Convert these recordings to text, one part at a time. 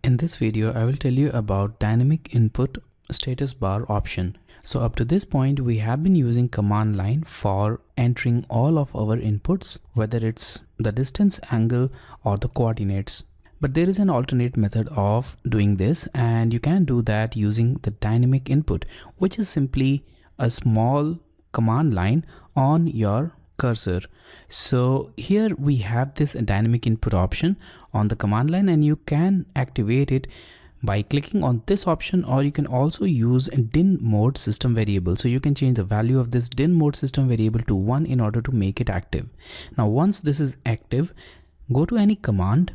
In this video, I will tell you about dynamic input status bar option. So up to this point, we have been using command line for entering all of our inputs, whether it's the distance, angle, or the coordinates. But there is an alternate method of doing this, and you can do that using the dynamic input, which is simply a small command line on your cursor. So here we have this dynamic input option on the command line, and you can activate it by clicking on this option, or you can also use a din mode system variable. So you can change the value of this din mode system variable to 1 in order to make it active. Now once this is active, go to any command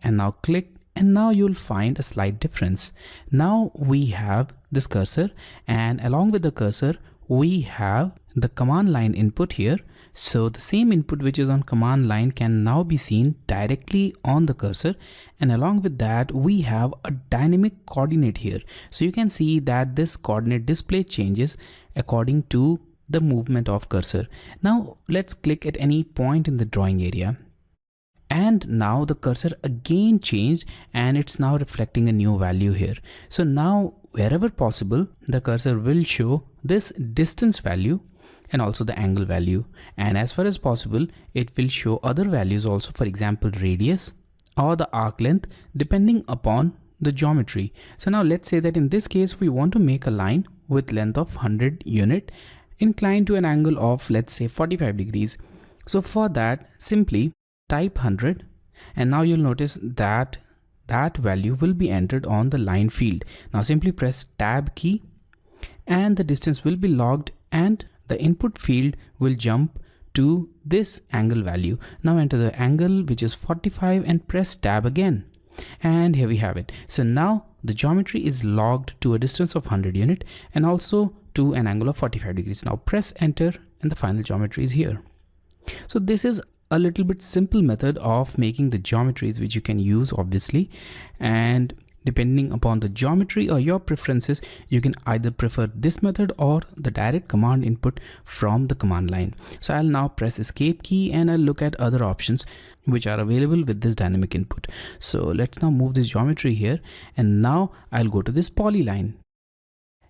and now click, and now you'll find a slight difference. Now we have this cursor, and along with the cursor we have the command line input here. So the same input which is on command line can now be seen directly on the cursor, and along with that we have a dynamic coordinate here. So you can see that this coordinate display changes according to the movement of cursor. Now let's click at any point in the drawing area, and now the cursor again changed and it's now reflecting a new value here. So now wherever possible, the cursor will show this distance value and also the angle value, and as far as possible it will show other values also, for example radius or the arc length, depending upon the geometry. So now let's say that in this case we want to make a line with length of 100 unit inclined to an angle of, let's say, 45 degrees. So for that, simply type 100, and now you'll notice that that value will be entered on the line field. Now simply press tab key and the distance will be logged, and the input field will jump to this angle value. Now enter the angle, which is 45, and press tab again, and here we have it. So now the geometry is logged to a distance of 100 unit and also to an angle of 45 degrees. Now press enter and the final geometry is here. So this is a little bit simple method of making the geometries which you can use obviously, and depending upon the geometry or your preferences, you can either prefer this method or the direct command input from the command line. So I'll now press escape key and I'll look at other options which are available with this dynamic input. So let's now move this geometry here, and now I'll go to this polyline.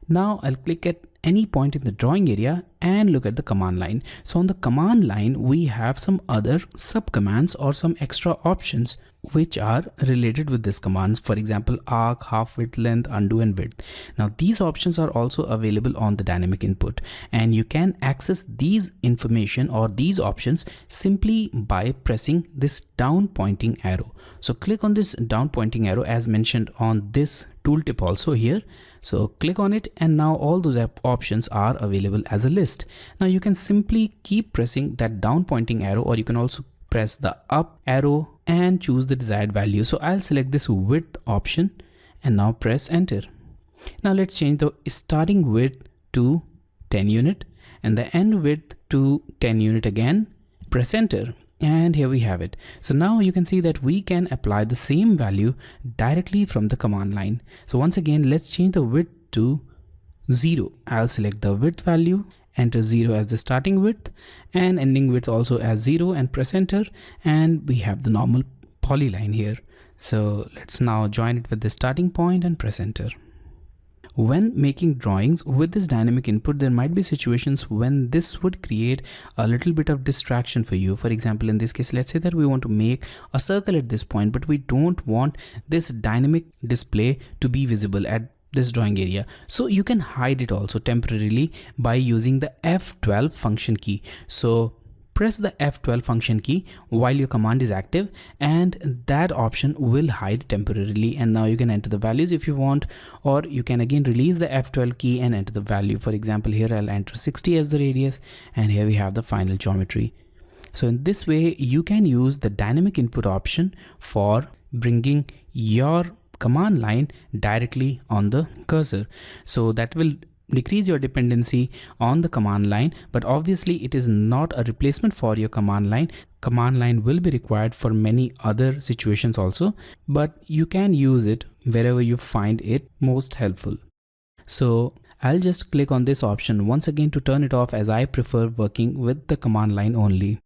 Now I'll click at any point in the drawing area and look at the command line. So on the command line we have some other sub commands or some extra options which are related with this command. For example, arc, half width, length, undo, and width. Now these options are also available on the dynamic input, and you can access these information or these options simply by pressing this down pointing arrow. So click on this down pointing arrow as mentioned on this tooltip also here. So click on it, and now all those options are available as a list. Now you can simply keep pressing that down pointing arrow, or you can also press the up arrow and choose the desired value. So I'll select this width option and now press enter. Now let's change the starting width to 10 unit and the end width to 10 unit again. Press enter. And here we have it. So now you can see that we can apply the same value directly from the command line. So once again, let's change the width to 0. I'll select the width value, enter 0 as the starting width and ending width also as 0, and press enter, and we have the normal polyline here. So let's now join it with the starting point and press enter. When making drawings with this dynamic input, there might be situations when this would create a little bit of distraction for you. For example, in this case, let's say that we want to make a circle at this point, but we don't want this dynamic display to be visible at this drawing area. So you can hide it also temporarily by using the F12 function key. So press the F12 function key while your command is active, and that option will hide temporarily. And now you can enter the values if you want, or you can again release the F12 key and enter the value. For example, here I'll enter 60 as the radius, and here we have the final geometry. So in this way you can use the dynamic input option for bringing your command line directly on the cursor. So that will decrease your dependency on the command line, but obviously it is not a replacement for your command line. Command line will be required for many other situations also, but you can use it wherever you find it most helpful. So I'll just click on this option once again to turn it off, as I prefer working with the command line only.